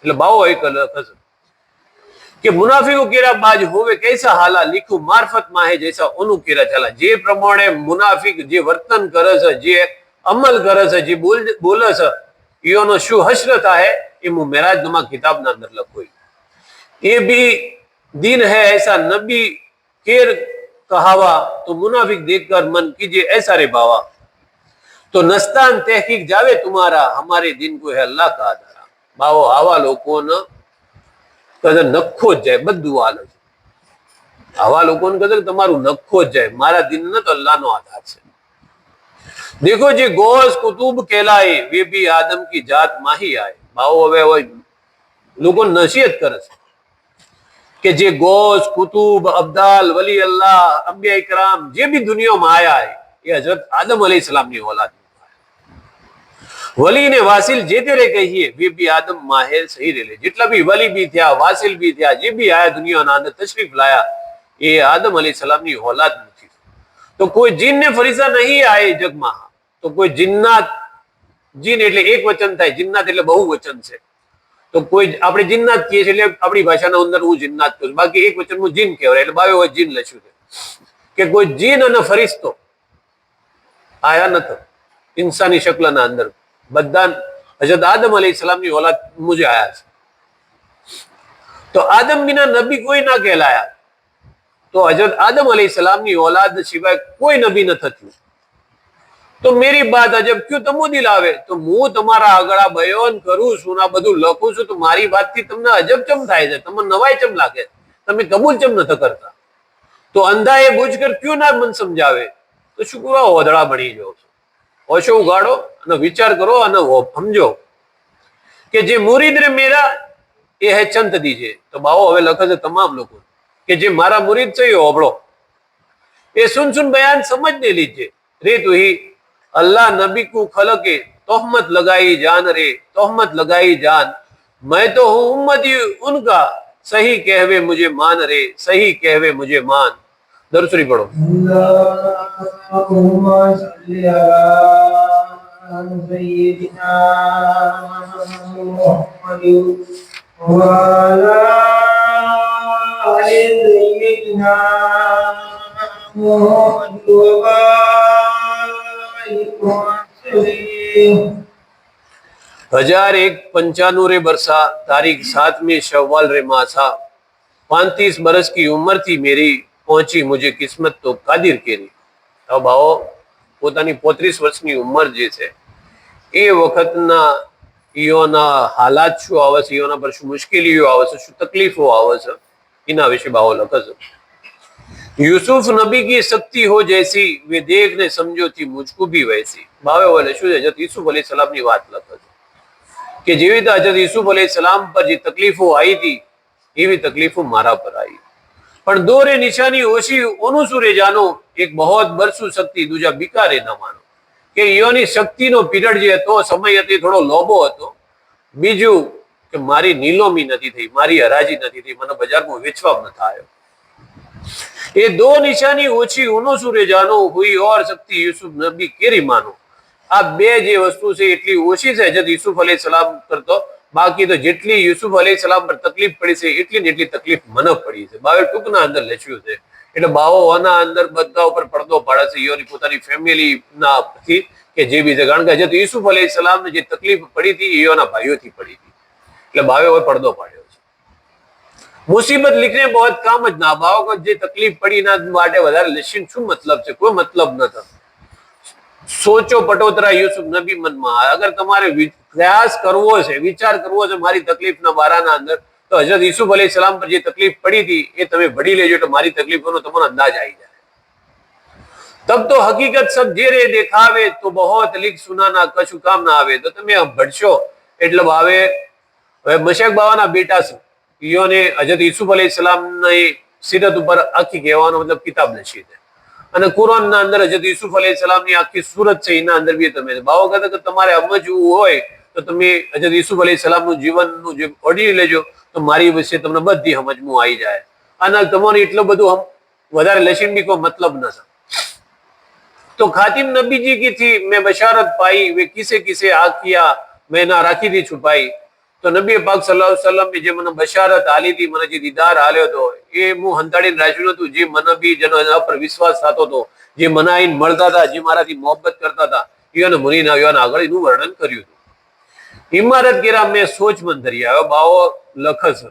એટલે બાવો એક લખે છે કે મુનાફિકો કેરા બાજ હોવે કૈસા હાલા લીખું મારફત માહે જૈસા ઓનું કેરા ચાલા. જે પ્રમાણે મુનાફિક જે વર્તન કરે છે, જે અમલ કરે છે, જે બોલે છે એનો શું હશ્ર થાય એ હું મેરાજનામા કિતાબના અંદર લખું. એ भी दिन है ऐसा नबी केर कहावा तो मुनाफिक देखकर मन कीजिए ऐसा रे बावा. तो नस्तान तहकीक जावे तुम्हारा हमारे दिन को है अल्लाह का आधारा. बावो आवा लोगों ने कदर नखो ज जाए બધું હાલે છે. આવા લોકોને કદર તમારું નખો જ જાય. મારા દિન ને તો અલ્લાહનો આધાર છે. देखो जी गौस कुतुब कहलाए वे भी आदम की जात माही आए. बाओ હવે લોકો નસીહત કરે છે કે જે ગૌસ કુતુબ અબ્દાલ વલી અલ્લાહ અંબિયા ઇકરામ જે भी दुनियाમાં આયા है ये हजरत आदम अलैहिस्सलाम ની औलाद. वली ने वासिल जे तेरे कहिए वे भी आदम माहिर सही रेले. जितना भी वली भी था, वासिल भी था, जे भी आया दुनिया ना अंदर तशरीफ लाया ये आदम अलैहिस्सलाम ની औलाद નથી. तो कोई जिन ने फरिश्ता नहीं आए जगમાં. तो कोई जिन्नात, जिन એટલે એક વચન થાય, जिन्नात એટલે બહુવચન છે. તો કોઈ આપણે जिन्नात કહીએ છીએ એટલે આપણી ભાષાના અંદર હું जिन्नात કહું. બાકી એક વચનમાં जिन કહેવાય એટલે બાવે હોય जिन લખ્યું છે કે કોઈ जिन અને ફરિશ્તો આયા નથી इंसानी શક્લના અંદર. બધા હજરત આદમ अलैहिस्सलाम ની औलाद मुझे आया છે. तो आदम बिना नबी कोई ना कहलाया. तो हजरत आदम अलैहिस्सलाम ની औलाद સિવાય કોઈ નબી ન થતું. तो मेरी बात अजब क्यों तमो दिलावे. तो હું તમારા આગળ બયાન કરું છું ને બધું લખું છું તો મારી વાતથી તમને અજબ ચમ થાય છે, તમને નવાઈ ચમ લાગે, તમે કબૂલ ચમ નથી કરતા. તો અંધાએ બુझकर क्यों ના મન સમજાવે. તો શું કરવા ઓધળા બની જાઓ છો. ઓશો ઉગાડો અને વિચાર કરો અને સમજો કે જે મુરીદ રે મેરા એ હે ચંત દીજે. તો બાવો હવે લખે છે તમામ લોકો કે જે મારા મુરીદ છે એ હોબળો. એ સુન બયાન સમજ ને લીજે. રે તો ही अल्लाह नबी को खलके तोहमत लगाई जान रे तोहमत लगाई जान. मैं तो हूं उम्मती उनका सही कहवे मुझे मान रे सही कहवे मुझे मान. दरसरी पढ़ो. सय्यिदना मुहम्मद व अला आलि सय्यिदना मुहम्मद व 1001 रे बरसा, तारीख 7 शव्वाल रे मासा, 35 बरस की उम्र थी मेरी, पहुंची मुझे किस्मत तो कादिर केरी। अब आओ પોતાની 35 વર્ષની ઉંમર જે છે એ વખતના ઈઓના હાલાત શું આવે છે, ઈઓના પર શું મુશ્કેલીઓ આવે છે, શું તકલીફો આવે છે, એના વિશે બાવો લખે છે। यूसुफ नबी की शक्ति हो जैसी, वे देखने समझो थी मुझको भी वैसी। बावे बोले શું છે, હજરત યુસુફ અલૈહિસ્સલામ ની વાત લખે છે કે જેવી રીતે હજરત યુસુફ અલૈહિસ્સલામ પર જે તકલીફો આવી હતી એવી તકલીફો મારા પર આવી, પણ દોરે નિશાની ઓછી ઓનું સુરે જાનો, એક बहुत बरसू शक्ति दूजा बिकारे न मानो। કે ઈયોની શક્તિનો પીરિયડ જે હતો, સમય હતો, થોડો લોબો હતો। બીજું કે મારી નીલોમી નથી થઈ, મારી હરાજી નથી થઈ, મને બજારમાં વેચવા ન થયો। ये दो निशानी ओछी उनो सूरे जानो, हुई और शक्ति यूसुफ नबी केरी मानो। आ बे जे वस्तु से एटली ओછી છે હજરત યુસુફ અલૈહિસ્સલામ કરતો, બાકી તો જેટલી યુસુફ અલૈહિસ્સલામ પર તકલીફ પડી છે એટલી ને એટલી તકલીફ મને પડી છે। બાવે ટૂંકના અંદર લખ્યું છે, એટલે બાવો આના અંદર બધા ઉપર પડદો પાડે છે ઈયોની પોતાની ફેમિલી ના થી કે જે બી છે, કારણ કે હજરત યુસુફ અલૈહિસ્સલામ ને જે તકલીફ પડી હતી ઈયોના ભાઈઓથી પડી હતી, એટલે બાવે હવે પડદો પાડ્યો છે। मुसीबत लिखने बहुत काम ज ना, भाव को जे तकलीफ पड़ी ना માટે વધારે લખીને શું મતલબ છે, કોઈ મતલબ નતો। सोचो पटोतरा यूसुफ नबी મનમાં, અગર તમારે પ્રયાસ કરવો છે, વિચાર કરવો છે મારી તકલીફના બારાના અંદર, તો હજરત યુસુફ અલૈહિસ્સલામ પર જે તકલીફ પડી હતી એ તમે ભડી લેજો તો મારી તકલીફોનો તમને અંદાજ આવી જાય। तब तो हकीकत सब जेरे देखावे, तो बहुत लिख सुनाना कछु काम ना आवे। तो તમે ભડશો એટલે ભાવે હવે મશક બાવાના બેટા છે, ઈયોને હજરત યુસુફ અલૈહિસ્સલામની સીરત ઉપર આખી કહેવાનો મતલબ કિતાબ નશી છે, અને કુરાનના અંદર હજરત યુસુફ અલૈહિસ્સલામની આખી સુરત છે, એના અંદર બી તમે બાવો કહેતા કે તમારે સમજવું હોય તો તમે હજરત યુસુફ અલૈહિસ્સલામનું જીવનનું જે ઓડી લેજો તો મારી વિશે તમને બધી સમજવું આવી જાય। આના તમારે એટલું બધું વધારે લસીન બી કોઈ મતલબ ન છે। तो खातिम नबी जी की थी मैं बशारत पाई, वे किसे किसे आ किया मैं ना राखी थी छुपाई। तो नबी पाक सल्लल्लाहु अलैहि वसल्लम जे મને બશારત આલી હતી, મને જે દીદાર આલ્યો હતો એ હું હંતાડીને રાખ્યું હતું, જે મને બી જેનો એના પર વિશ્વાસ થતો હતો, જે મને આઈને મળતા હતા, જે મારાથી મોહબ્બત કરતા હતા, ઈઓને મુરીને આવ્યો આગળ એનું વર્ણન કર્યું હતું। ઇમારત કેરા મેં સોચ મન ધરી આવ્યો, બાવો લખે છે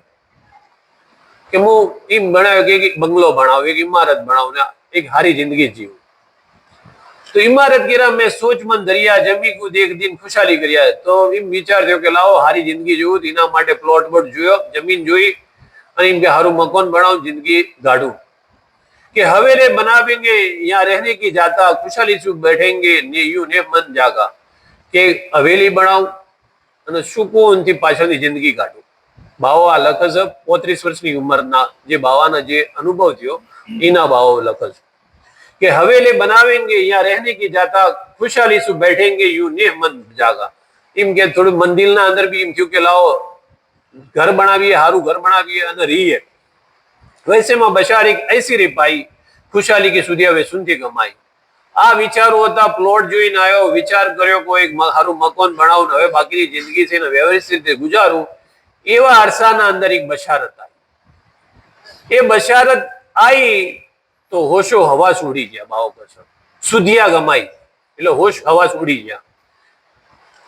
કે હું એમ બનાવ્યો કે એક બંગલો બનાવું, એક ઇમારત બનાવું ને એક સારી જિંદગી જીવું। तो इमारत गिरा मैं सोच मन दरिया, जमी को देख दिन खुशाली करिया। तो एम विचार थयो के लाओ हारी जिंदगी जोऊ, एना माटे प्लॉट बोट जोयो, जमीन जोई અને એમ કે હારું મકાન બનાવું, જિંદગી ગાડું કે હવેરે બનાવેंगे यहाँ रहने की जाता, खुशाली से बैठेंगे ने यूं ने मन जागा। કે હવેલી બનાવું અને સુકૂનથી પાછળની જિંદગી કાઢું। બાવો આ લખે છે 35 વર્ષની ઉંમરના જે બાવાના જે અનુભવ થયો એના બાવો લખે છે कि हवेली बनावेंगे यहाँ रहने की जाता, खुशहाली से बैठेंगे यूं ने मन जागा। एम के थोड़ी मंदिर ना अंदर भी एम थયું કે લાવો घर बनावीए, हारू घर बनावीए અને રહીએ। वैसे में बशार एक ऐसी रे पाई, खुशहाली की सुधी હવે सुनती कमाई। आ विचारो હતા, પ્લોટ જોઈને આવ્યો, વિચાર કર્યો કોઈ એક હારું મકાન બનાવું, હવે બાકીની જિંદગી છે ને વ્યવસ્થિત રીતે ગુજારું, એવા અરસાના અંદર એક બશારત આવી। એ બશારત આવી तो होशो हवास उड़ी गया। बाव पाछळ सुधिया गमाई એટલે હોશ હવાસ ઉડી ગયા।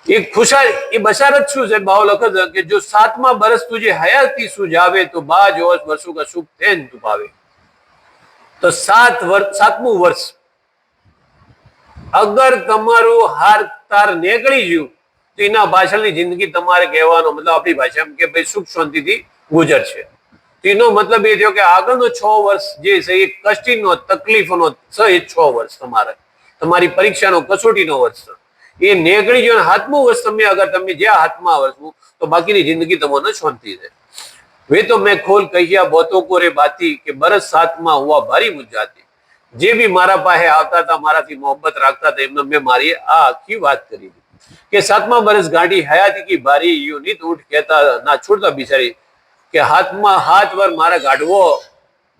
एक खुशहाल ये बशारत शू है, बाव लखे છે કે જો 7મા બરસ तुझे हयाती सुझावे, तो बाज वर्षों का सुख तेन तू पावे। तो 7મું વર્ષ अगर તમારું હાર તાર નીકળી ગયું તો એના પાછળની જિંદગી તમારે કહેવાનો મતલબ આપણી ભાષામાં કે ભાઈ સુખ શાંતિથી ગુજરશે। એનો મતલબ એ થયો કે આગળનો 6 વર્ષ જે છે એ કષ્ટીનો, તકલીફોનો છે, એ 6 વર્ષ તમારે તમારી પરીક્ષાનો કસોટીનો વર્ષ છે, એ નીકળી ગયો। 7મું વર્ષ તમે અગર તમે જ્યાં 7મા વર્ષમાં, તો બાકીની જિંદગી તમને શાંતિ છે। वे तो मैं खोल कहिया बहुतों को रे बाती, કે બરસ 7મા हुआ भारी मुझाती। જે બી મારા પાસે આવતા હતા, મારાથી મોહબ્બત રાખતા હતા, એમને મેં મારી આ આખી વાત કરી કે 7મા બરસ ગાડી હયાતી કી ભારી, यूं नित उठ कहता ना छोड़ता बिचारी, કે હાથમાં હાથ વર મારે ગાઢવો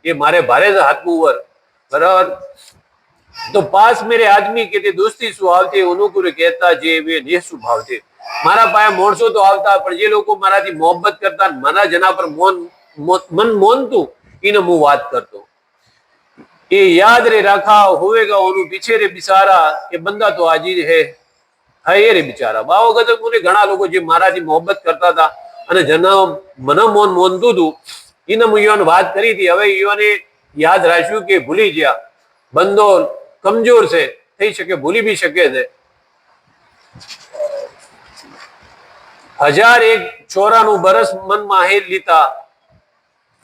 એ મારે ભારે છે 7મું વર બરાબર। તો પાસ મેરે આદમી કે તે દોસ્તી શું આવતી, ઉનુકુર કહેતા જે વે ને સ્વભાવ છે। મારા પાસે માણસો તો આવતા, પણ જે લોકો મારાથી મોહબ્બત કરતા, મારા જના પર મન મોનતું, એને હું વાત કરતો। ये याद रे रखा होवेगा उन्हों पीछे रे बिसारा, के बंदा तो आजीज है હા એ રે બિચારા બા વખત મને ઘણા લોકો જે મારાથી મોહબ્બત કરતા હતા અને જેના મને મોન મોનતું હતું એને હું યુવાન વાત કરી હતી. હવે યુવાને યાદ રાખ્યું કે ભૂલી ગયા. બંદો કમજોર છે, થઈ શકે ભૂલી બી શકે છે. 1001 बरस मन माहे लीता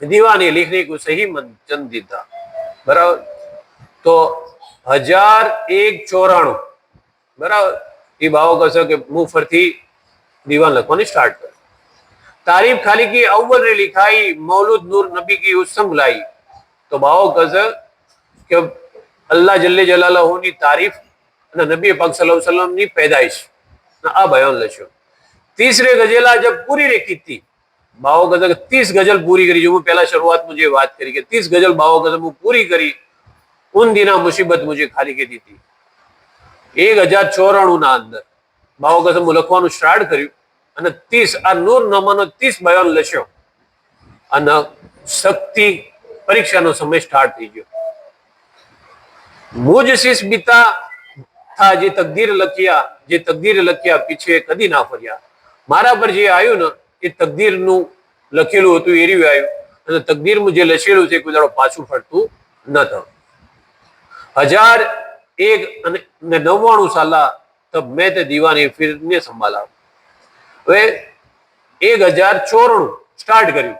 दीवाने लिखने को सही मन चंद दीता. बराबर. तो 1001 बराबर એ ભાવો કહેશે કે હું ફરથી દીવાન લખવાની સ્ટાર્ટ કર. તારીફ ખાલી કી અવ્વલ રે લિખાઈ મૌલુદ નૂર નબી કી ઉસ્સમ लाई. તો ભાવો કહેશે કે અલ્લાહ જલ્લે જલાલહુ ની તારીફ અને નબી પાક સલ્લલ્લાહુ અલૈહિ વસલ્લમ ની પેદાઈશ આ બયાન લખ્યો. 30 गजला जब पूरी रेखी थी भावो कहते 30 गजल पूरी करी जो मैं पहला शुरुआत मुझे बात करी कि 30 गजल भावो कहते मैं पूरी करी उन दिना मुसीबत मुझे खाली की दी थी. 1094 ના અંદર ભાવો કહતે હું લખવાનું સ્ટાર્ટ કર્યું અને 30 આ નૂર નામાનો 30 બયાન લખ્યો અને શક્તિ પરીક્ષાનો સમય સ્ટાર્ટ થઈ ગયો. મુજ શીશ બીતા था જે તકદીર લખ્યા પીછે કદી ના ફર્યા. મારા પર જે આવ્યું ને એ તકદીરનું લખેલું હતું એ રહ્યું આવ્યું અને તકદીરમાં જે લખેલું છે કોઈ દાડો પાછું ફરતું ન થયું. 1001 साला तब मैं ते दीवाने फिर ने संभाला. હવે 1094 સ્ટાર્ટ કર્યું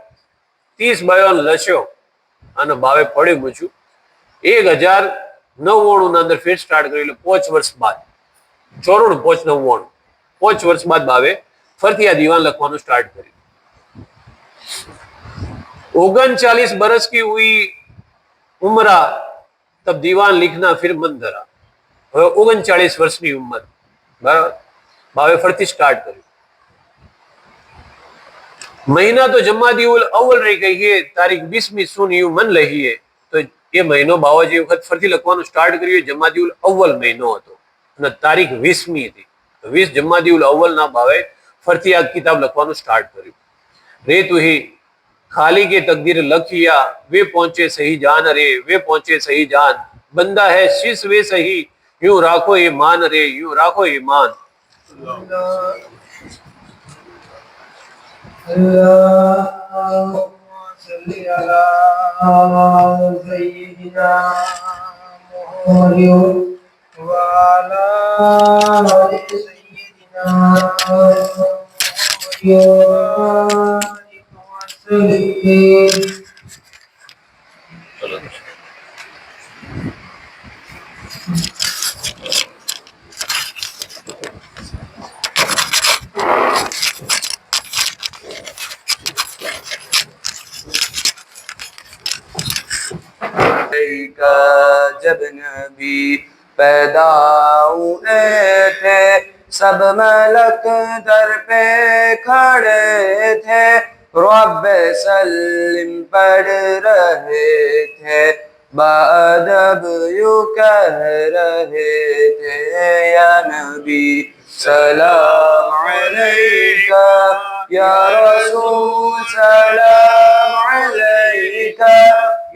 30 બયાન લખ્યો અને ભાવે પડે મૂછું 1099 ના અંદર ફિર સ્ટાર્ટ કર્યું એટલે 5 વર્ષ બાદ 94 599 5 વર્ષ બાદ ભાવે ફરતી આ દીવાન લખવાનું સ્ટાર્ટ કર્યું. 39 बरस की हुई उम्र तब दीवान लिखना फिर मन धरा. હવે 39 વર્ષની ઉંમર બરાબર ભાવે ફરતી સ્ટાર્ટ કર્યું. મહિના તો જમાદી ઉલ અવ્વલ રહી ગઈ है તારીખ 20મી સુન યુ મન લહી है. તો એ મહિનો બાવાજી વખત ફરતી લખવાનું સ્ટાર્ટ કર્યું. જમાદી ઉલ અવ્વલ મહિનો હતો અને તારીખ 20મી હતી. 20 જમાદી ઉલ અવ્વલ ના ભાવે ફરતી આ કિતાબ લખવાનું સ્ટાર્ટ કર્યું. રે તું હી खाली के तकदीर लखिया वे पहुंचे सही जान रे वे पहुंचे सही जान बंदा है शीश वे सही यूं राखो ईमान रे यूं राखो ईमान. सल्ली अला सय्यिदिना मुहम्मद व अला आलि सय्यिदिना मुहम्मद. जब नबी पैदा हुए थे सब मलक दर पे खड़े थे रब सल्लिम पढ़ रहे थे बादब यू कह रहे थे या नबी सलाम अलैका या रसूल सलाम अलैका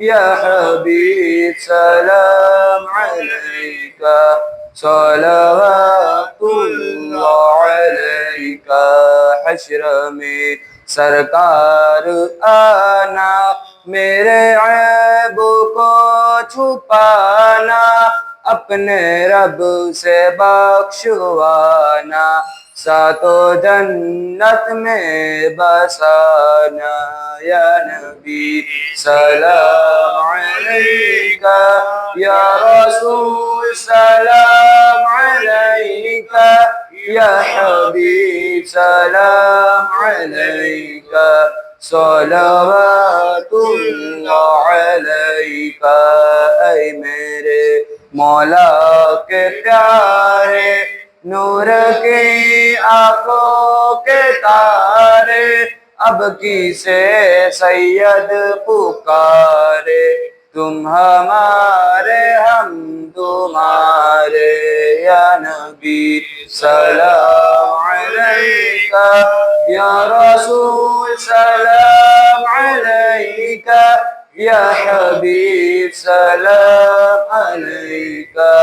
या हबीब सलाम अलैका सलावतुल्लाह अलैका. हश्र में सरकार आना मेरे ऐब को छुपाना अपने रब से बख्शवाना सातो जन्नत में बसाना या नबी सलाम अलैका या रसूल सलाम अलैका या हबीब सलाम अलैका सलावतुल्लाह अलैका. ऐ मेरे मौला के प्यारे नूर की आंखों के तारे अब किसे सैयद पुकारे तुम हमारे हम तुम्हारे या नबी सलाम अलैका या रसूल सलाम अलैका या हबीब सलाम अलैका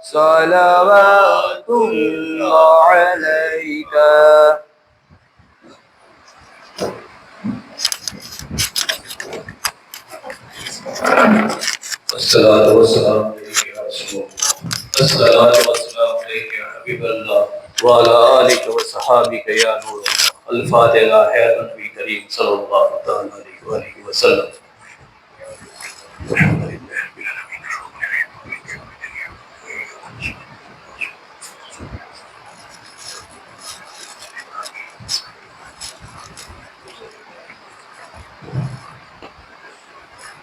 सलवातुल्लाह अलैका। अस्सलातु वस्सलामु अलैका या रसूलल्लाह। अस्सलातु वस्सलामु अलैका या हबीबल्लाह व अला आलिका व सहाबिका या नूरल्लाह। अल-फातिहा है नबी करीम सल्लल्लाहु तआला अलैहि वसल्लम।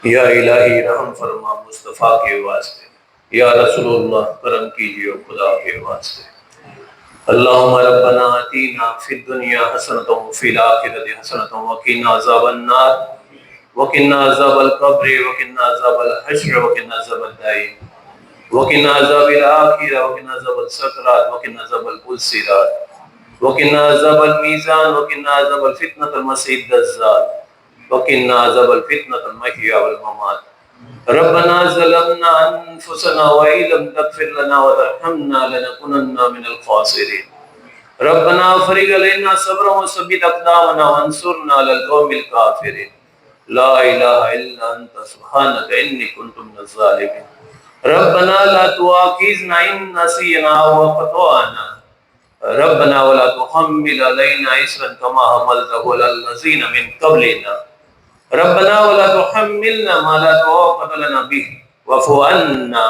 या इलाही रहम फरमा मुस्तफ़ा के वास्ते, या रसूलुल्लाह करम कीजिए खुदा के वास्ते। अल्लाहुम्मा रब्बना आतीना फिद दुनिया हसनतम व फिल आखिरति हसनतम व क़िना अज़ाबन नार व क़िना अज़ाबल क़ब्र व क़िना अज़ाबल हश्र व क़िना अज़ाबद दाइन व क़िना अज़ाबिल आखिरह व क़िना अज़ाबल सकरात व क़िना अज़ाबल पुलसिरात व क़िना अज़ाबल मीज़ान व क़िना अज़ाबल फितनतल मसीह दज्जाल वकिन्ना अज़ाबल फितनतल महया वल ममात। रब्बना ज़लमना अनफुसना व इल्लम तग़फिर लना व तरहमना लनकुनन्ना मिनल ख़ासिरीन। रब्बना अफ़रिग़ अलैना सब्रन व सब्बित अक़दामना वंसुरना अलल क़ौमिल काफ़िरीन। ला इलाहा इल्ला अंता सुब्हानका इन्नी कुन्तु मिनज़ ज़ालिमीन। रब्बना ला तुआख़िज़ना इन नसीना व अख़्ताअना। रब्बना व ला तुहम्मिल अलैना इस्रन कमा हमलतहु अलल लज़ीना मिन क़ब्लिना। रब्बना वला तुहम्मिलना मा ला ताक़त लना बिही वअफ़ु अन्ना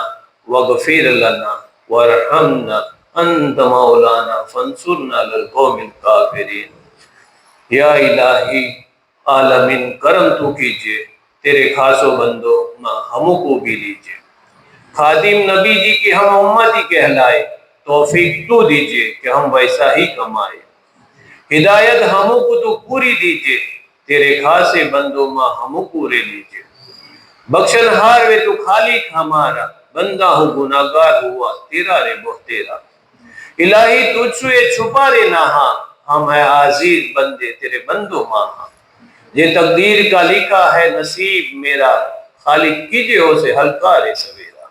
वग़फ़िर लना वरहमना अंत मौलाना फंसुरना अलल क़ौमिल काफ़िरीन। या इलाही आलमीन करम तू कीजिए, तेरे खासो बंदो हमों को भी लीजिए। खादिम नबी जी की हम उम्मती कहलाए, तौफीक तू दीजिए कि हम वैसा ही कमाए। हिदायत हमों को तो पूरी दीजिए, तेरे खासे बंदों मां हमों पूरे लीजिए। बख्शनहार वे तो खालिक हमारा, बंदा हो गुनाहगार हुआ तेरा रे बोह तेरा। इलाही तुझसे छुपा रे नहा, हम है आजीज बंदे तेरे बंदो माहा। ये तकदीर का लिखा है नसीब मेरा, खालिक कीजिए उसे हल्का रे सवेरा।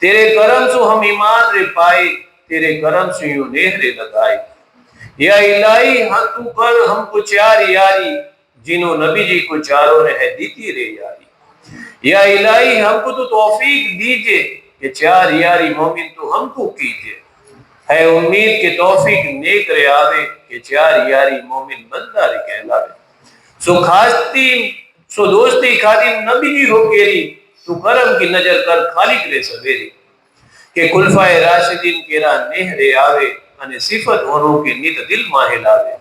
तेरे करम से हम ईमान रे पाए, तेरे करम से यूं नेहरे लगाए। या इलाही हाँ तू कर हमको चार यारी, जिन्हों नबी जी को चारों ने है दीती रे यारी। या इलाही हमको तो तौफीक दीजिए कि चार यारी मोमिन तो हमको कीजिए। है उम्मीद के तौफीक नेक रे आवे कि चार यारी मोमिन बंदा रे कहलावे। सो दोस्ती खादिम नबी जी हो केरी, तू करम की नजर कर खालिक रे सवेरी। के खुलफाए राशिदीन केरा नेहरे आवे अने सिफत होरों के नित दिल माहे लावे।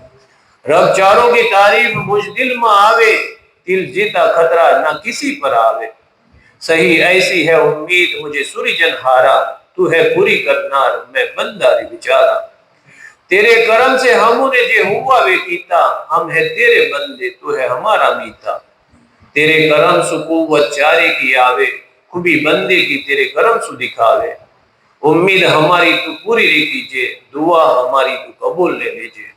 रब चारों की तारीफ मुझ दिल में आवे, दिल जीता खतरा ना किसी पर आवे। सही ऐसी है उम्मीद मुझे सुरिजन हारा, तू है पूरी करनार मैं बंदा रे बेचारा। तेरे करम से हमने जे हुआ वे कीता, हम है तेरे बंदे तू है हमारा मीता। तेरे करम सु कुव्वत चारे की आवे, खूबी बंदे की तेरे करम सु दिखावे। उम्मीद हमारी तू पूरी रे कीजिए, दुआ हमारी तू कबूल ले लीजिए।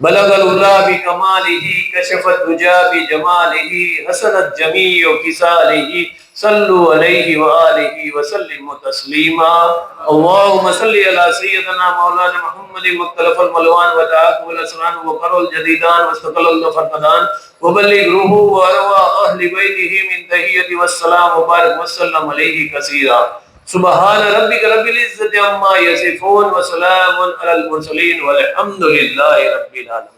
बलगल उला बि कमालिही कशफत दुजा बि जमालिही हसनत जमीउ किसालिही सल्लु अलैहि व आलिहि व सल्लिमु तस्लीमा। अल्लाहुम्मा सल्लि अला सय्यिदना मौलाना मुहम्मदिन मुख्तलफल मलवान व ताक़ुल असरान व करल जदीदान व इस्तक़लल फरक़दान व बल्लिग रूहु व अरवा अहलि बैतिही मिन तहियति वस्सलाम व बारिक वसल्लम अलैहि कसीरा। सुबहान रब्बिक रब्बिल इज्जति अम्मा यसिफून व सलामुन अलल मुरसलीन वल्हम्दुलिल्लाहि रब्बिल आलमीन।